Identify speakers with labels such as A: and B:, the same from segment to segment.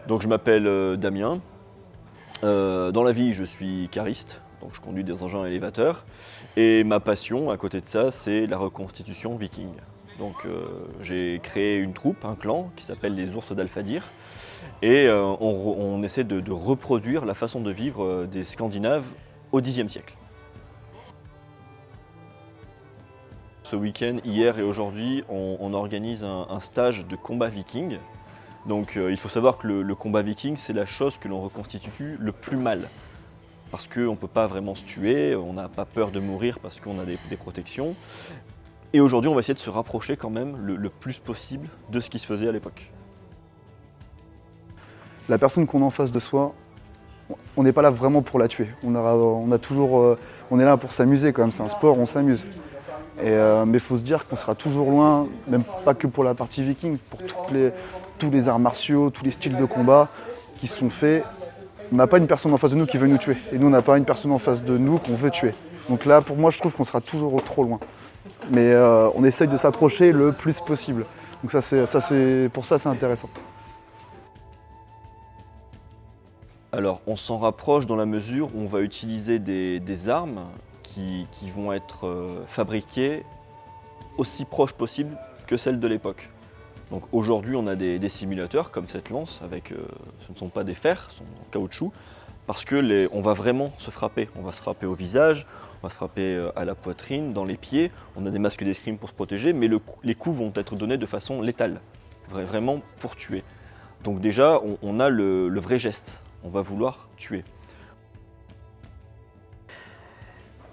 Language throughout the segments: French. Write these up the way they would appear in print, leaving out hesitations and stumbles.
A: Donc je m'appelle Damien. Dans la vie, je suis cariste, donc je conduis des engins élévateurs. Et ma passion, à côté de ça, c'est la reconstitution viking. Donc j'ai créé une troupe, un clan, qui s'appelle les Ours d'Alfadir. Et on essaie de reproduire la façon de vivre des Scandinaves au Xe siècle. Ce week-end, hier et aujourd'hui, on organise un stage de combat viking. Donc il faut savoir que le combat viking, c'est la chose que l'on reconstitue le plus mal. Parce qu'on ne peut pas vraiment se tuer, on n'a pas peur de mourir parce qu'on a des protections. Et aujourd'hui, on va essayer de se rapprocher quand même le plus possible de ce qui se faisait à l'époque.
B: La personne qu'on a en face de soi, on n'est pas là vraiment pour la tuer. On est là pour s'amuser quand même, c'est un sport, on s'amuse. Mais il faut se dire qu'on sera toujours loin, même pas que pour la partie viking, pour tous les arts martiaux, tous les styles de combat qui sont faits. On n'a pas une personne en face de nous qui veut nous tuer. Et nous, on n'a pas une personne en face de nous qu'on veut tuer. Donc là, pour moi, je trouve qu'on sera toujours trop loin. Mais on essaye de s'approcher le plus possible. Donc pour ça, c'est intéressant.
A: Alors, on s'en rapproche dans la mesure où on va utiliser des armes qui vont être fabriquées aussi proches possible que celles de l'époque. Donc aujourd'hui, on a des simulateurs comme cette lance, ce ne sont pas des fers, ce sont en caoutchouc, parce que on va vraiment se frapper. On va se frapper au visage, on va se frapper à la poitrine, dans les pieds. On a des masques d'escrime pour se protéger, mais les coups vont être donnés de façon létale, vraiment pour tuer. Donc déjà, on a le vrai geste, on va vouloir tuer.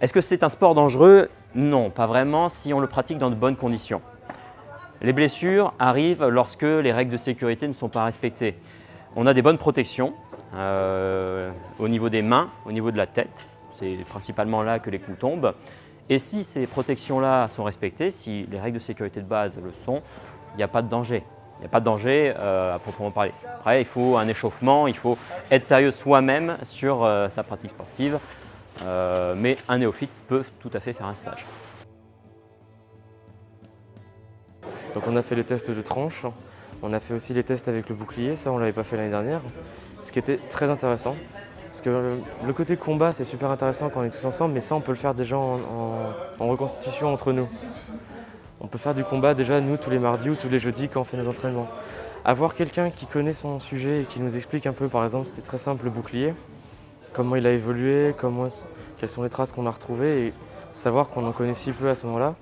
C: Est-ce que c'est un sport dangereux? Non, pas vraiment si on le pratique dans de bonnes conditions. Les blessures arrivent lorsque les règles de sécurité ne sont pas respectées. On a des bonnes protections au niveau des mains, au niveau de la tête. C'est principalement là que les coups tombent. Et si ces protections-là sont respectées, si les règles de sécurité de base le sont, il n'y a pas de danger. Il n'y a pas de danger à proprement parler. Après, il faut un échauffement, il faut être sérieux soi-même sur sa pratique sportive. Mais un néophyte peut tout à fait faire un stage.
D: Donc on a fait les tests de tranche, on a fait aussi les tests avec le bouclier, ça on ne l'avait pas fait l'année dernière, ce qui était très intéressant. Parce que le côté combat c'est super intéressant quand on est tous ensemble, mais ça on peut le faire déjà en reconstitution entre nous. On peut faire du combat déjà nous tous les mardis ou tous les jeudis quand on fait nos entraînements. Avoir quelqu'un qui connaît son sujet et qui nous explique un peu, par exemple c'était très simple le bouclier, comment il a évolué, quelles sont les traces qu'on a retrouvées et savoir qu'on en connaît si peu à ce moment-là.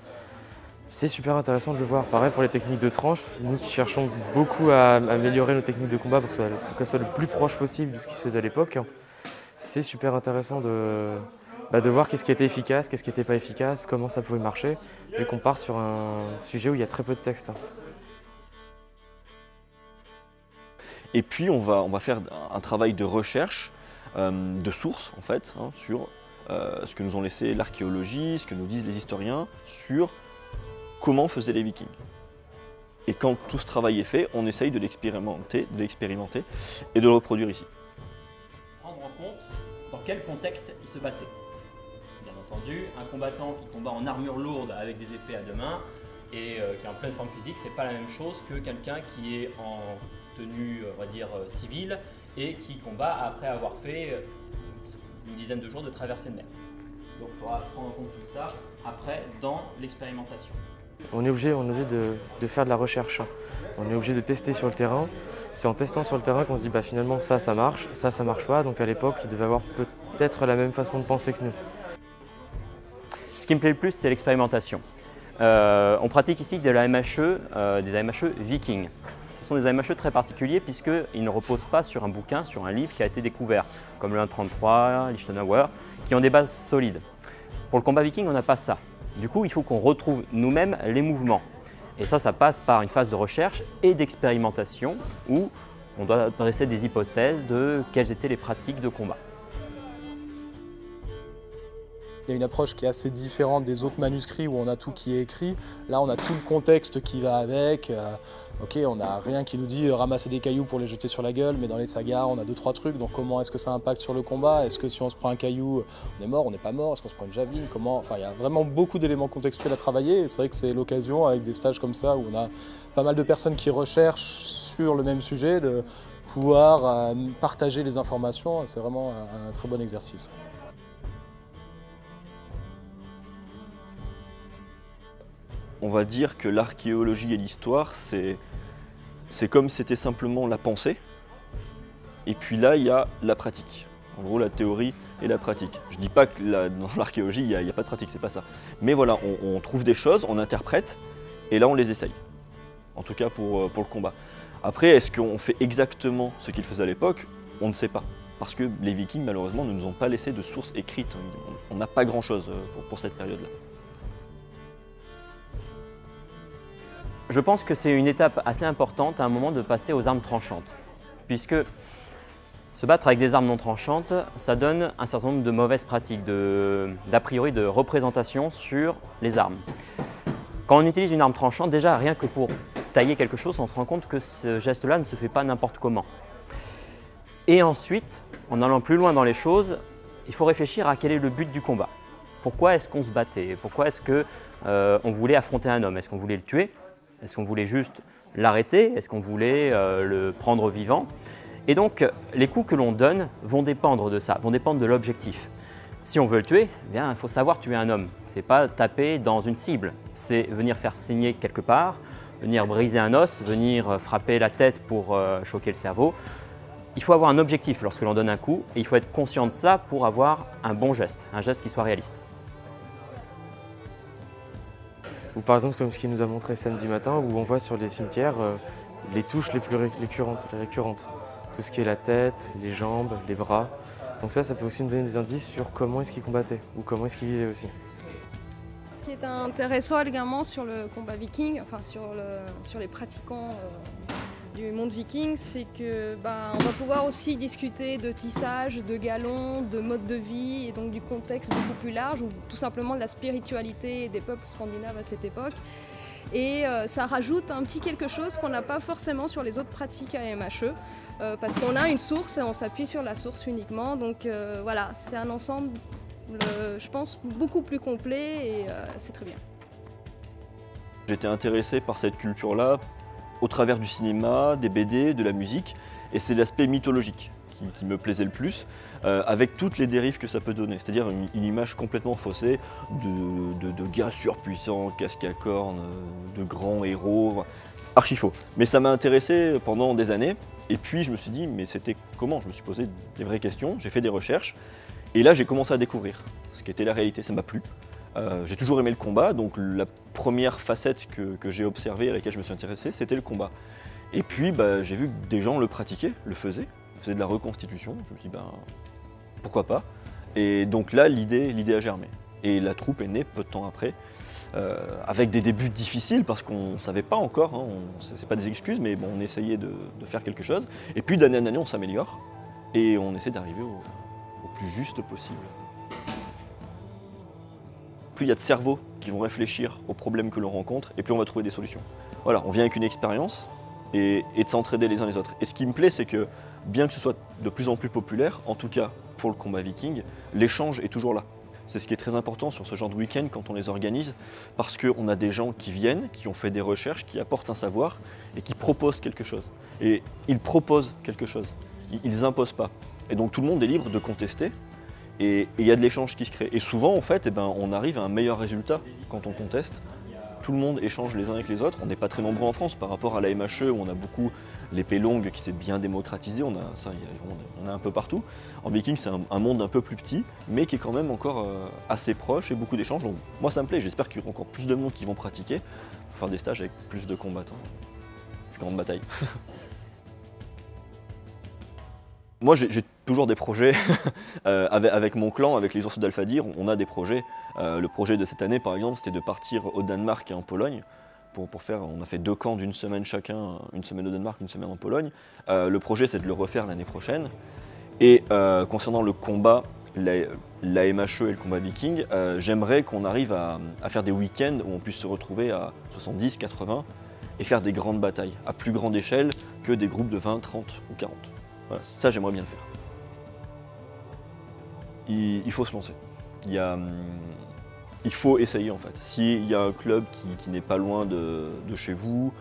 D: C'est super intéressant de le voir. Pareil pour les techniques de tranche, nous qui cherchons beaucoup à améliorer nos techniques de combat pour qu'elles soient le plus proche possible de ce qui se faisait à l'époque, c'est super intéressant de voir qu'est-ce qui était efficace, qu'est-ce qui n'était pas efficace, comment ça pouvait marcher, vu qu'on part sur un sujet où il y a très peu de texte.
A: Et puis on va faire un travail de recherche, de sources en fait, sur ce que nous ont laissé l'archéologie, ce que nous disent les historiens sur comment faisaient les Vikings. Et quand tout ce travail est fait, on essaye de l'expérimenter et de le reproduire ici.
C: Prendre en compte dans quel contexte ils se battaient. Bien entendu, un combattant qui combat en armure lourde avec des épées à deux mains et qui est en pleine forme physique, c'est pas la même chose que quelqu'un qui est en tenue, on va dire, civile et qui combat après avoir fait une dizaine de jours de traversée de mer. Donc il faudra prendre en compte tout ça après dans l'expérimentation.
D: On est obligé de faire de la recherche. On est obligé de tester sur le terrain. C'est en testant sur le terrain qu'on se dit finalement ça marche, ça marche pas. Donc à l'époque, ils devaient avoir peut-être la même façon de penser que nous.
C: Ce qui me plaît le plus, c'est l'expérimentation. On pratique ici de la MHE, des AMHE Viking. Ce sont des AMHE très particuliers puisqu'ils ne reposent pas sur un bouquin, sur un livre qui a été découvert, comme le 1.33, Lichtenauer, qui ont des bases solides. Pour le combat viking, on n'a pas ça. Du coup, il faut qu'on retrouve nous-mêmes les mouvements. Et ça passe par une phase de recherche et d'expérimentation où on doit dresser des hypothèses de quelles étaient les pratiques de combat.
E: Il y a une approche qui est assez différente des autres manuscrits où on a tout qui est écrit. Là, on a tout le contexte qui va avec. Ok, on n'a rien qui nous dit ramasser des cailloux pour les jeter sur la gueule, mais dans les sagas, on a 2-3 trucs. Donc comment est-ce que ça impacte sur le combat? Est-ce que si on se prend un caillou, on est mort, on n'est pas mort? Est-ce qu'on se prend une javeline? Enfin, il y a vraiment beaucoup d'éléments contextuels à travailler. Et c'est vrai que c'est l'occasion, avec des stages comme ça, où on a pas mal de personnes qui recherchent sur le même sujet, de pouvoir partager les informations, c'est vraiment un très bon exercice.
A: On va dire que l'archéologie et l'histoire, c'est comme si c'était simplement la pensée. Et puis là, il y a la pratique. En gros, la théorie et la pratique. Je dis pas que dans l'archéologie, il n'y a pas de pratique, c'est pas ça. Mais voilà, on trouve des choses, on interprète, et là, on les essaye. En tout cas pour le combat. Après, est-ce qu'on fait exactement ce qu'ils faisaient à l'époque? On ne sait pas. Parce que les Vikings, malheureusement, ne nous ont pas laissé de sources écrites. On n'a pas grand-chose pour cette période-là.
C: Je pense que c'est une étape assez importante à un moment de passer aux armes tranchantes. Puisque se battre avec des armes non tranchantes, ça donne un certain nombre de mauvaises pratiques, d'a priori de représentation sur les armes. Quand on utilise une arme tranchante, déjà rien que pour tailler quelque chose, on se rend compte que ce geste-là ne se fait pas n'importe comment. Et ensuite, en allant plus loin dans les choses, il faut réfléchir à quel est le but du combat. Pourquoi est-ce qu'on se battait? Pourquoi est-ce qu'on voulait affronter un homme? Est-ce qu'on voulait le tuer? Est-ce qu'on voulait juste l'arrêter? Est-ce qu'on voulait le prendre vivant? Et donc, les coups que l'on donne vont dépendre de ça, vont dépendre de l'objectif. Si on veut le tuer, eh bien, il faut savoir tuer un homme. Ce n'est pas taper dans une cible, c'est venir faire saigner quelque part, venir briser un os, venir frapper la tête pour choquer le cerveau. Il faut avoir un objectif lorsque l'on donne un coup et il faut être conscient de ça pour avoir un bon geste, un geste qui soit réaliste.
D: Ou par exemple comme ce qu'il nous a montré samedi matin où on voit sur les cimetières les touches les plus récurrentes. Tout ce qui est la tête, les jambes, les bras. Donc ça peut aussi nous donner des indices sur comment est-ce qu'ils combattaient ou comment est-ce qu'ils vivaient aussi.
F: Ce qui est intéressant également sur le combat viking, enfin sur les pratiquants du monde viking, c'est que on va pouvoir aussi discuter de tissage, de galons, de mode de vie et donc du contexte beaucoup plus large ou tout simplement de la spiritualité des peuples scandinaves à cette époque. Et ça rajoute un petit quelque chose qu'on n'a pas forcément sur les autres pratiques à MHE parce qu'on a une source et on s'appuie sur la source uniquement. Donc voilà, c'est un ensemble, je pense, beaucoup plus complet et c'est très bien.
A: J'étais intéressé par cette culture-là au travers du cinéma, des BD, de la musique, et c'est l'aspect mythologique qui me plaisait le plus, avec toutes les dérives que ça peut donner, c'est-à-dire une image complètement faussée de gars surpuissants, casques à cornes, de grands héros, archi faux. Mais ça m'a intéressé pendant des années, et puis je me suis dit, mais c'était comment? Je me suis posé des vraies questions, j'ai fait des recherches, et là j'ai commencé à découvrir ce qu'était la réalité, ça m'a plu. J'ai toujours aimé le combat, donc la première facette que j'ai observée, à laquelle je me suis intéressé, c'était le combat. Et puis j'ai vu que des gens le pratiquaient, le faisaient de la reconstitution. Je me suis dit, pourquoi pas? Et donc là, l'idée a germé. Et la troupe est née peu de temps après, avec des débuts difficiles, parce qu'on ne savait pas encore, hein, c'est pas des excuses, mais bon, on essayait de faire quelque chose. Et puis d'année en année, on s'améliore, et on essaie d'arriver au plus juste possible. Plus il y a de cerveaux qui vont réfléchir aux problèmes que l'on rencontre, et plus on va trouver des solutions. Voilà, on vient avec une expérience et de s'entraider les uns les autres. Et ce qui me plaît, c'est que bien que ce soit de plus en plus populaire, en tout cas pour le combat viking, l'échange est toujours là. C'est ce qui est très important sur ce genre de week-end quand on les organise, parce qu'on a des gens qui viennent, qui ont fait des recherches, qui apportent un savoir et qui proposent quelque chose. Et ils proposent quelque chose, ils imposent pas. Et donc tout le monde est libre de contester. Et il y a de l'échange qui se crée. Et souvent, en fait, on arrive à un meilleur résultat quand on conteste. Tout le monde échange les uns avec les autres. On n'est pas très nombreux en France par rapport à la MHE où on a beaucoup l'épée longue qui s'est bien démocratisée. On a un peu partout. En Viking, c'est un monde un peu plus petit, mais qui est quand même encore assez proche et beaucoup d'échanges. Donc moi, ça me plaît. J'espère qu'il y aura encore plus de monde qui vont pratiquer pour faire des stages avec plus de combattants, plus grande bataille. Moi, j'ai toujours des projets avec mon clan, avec les ours d'Alfadir. On a des projets. Le projet de cette année, par exemple, c'était de partir au Danemark et en Pologne. Pour faire, on a fait 2 camps d'1 semaine chacun, une semaine au Danemark, une semaine en Pologne. Le projet, c'est de le refaire l'année prochaine. Et concernant le combat, la MHE et le combat viking, j'aimerais qu'on arrive à faire des week-ends où on puisse se retrouver à 70, 80 et faire des grandes batailles à plus grande échelle que des groupes de 20, 30 ou 40. Voilà, ça j'aimerais bien le faire. Il faut se lancer. Il faut essayer en fait. S'il y a un club qui n'est pas loin de chez vous,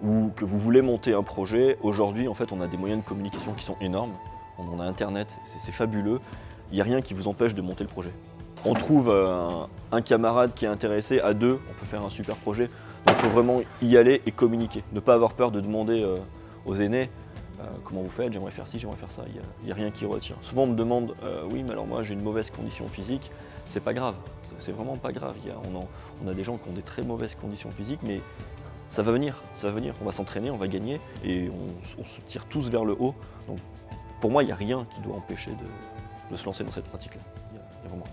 A: ou que vous voulez monter un projet, aujourd'hui en fait on a des moyens de communication qui sont énormes. On a internet, c'est fabuleux. Il n'y a rien qui vous empêche de monter le projet. On trouve un camarade qui est intéressé, à deux, on peut faire un super projet. Donc il faut vraiment y aller et communiquer. Ne pas avoir peur de demander aux aînés comment vous faites, j'aimerais faire ci, j'aimerais faire ça. Il n'y a rien qui retient. Souvent on me demande oui mais alors moi j'ai une mauvaise condition physique. C'est pas grave, c'est vraiment pas grave. On a des gens qui ont des très mauvaises conditions physiques, mais ça va venir, on va s'entraîner, on va gagner et on se tire tous vers le haut. Donc pour moi, il n'y a rien qui doit empêcher de se lancer dans cette pratique-là. Il y a vraiment.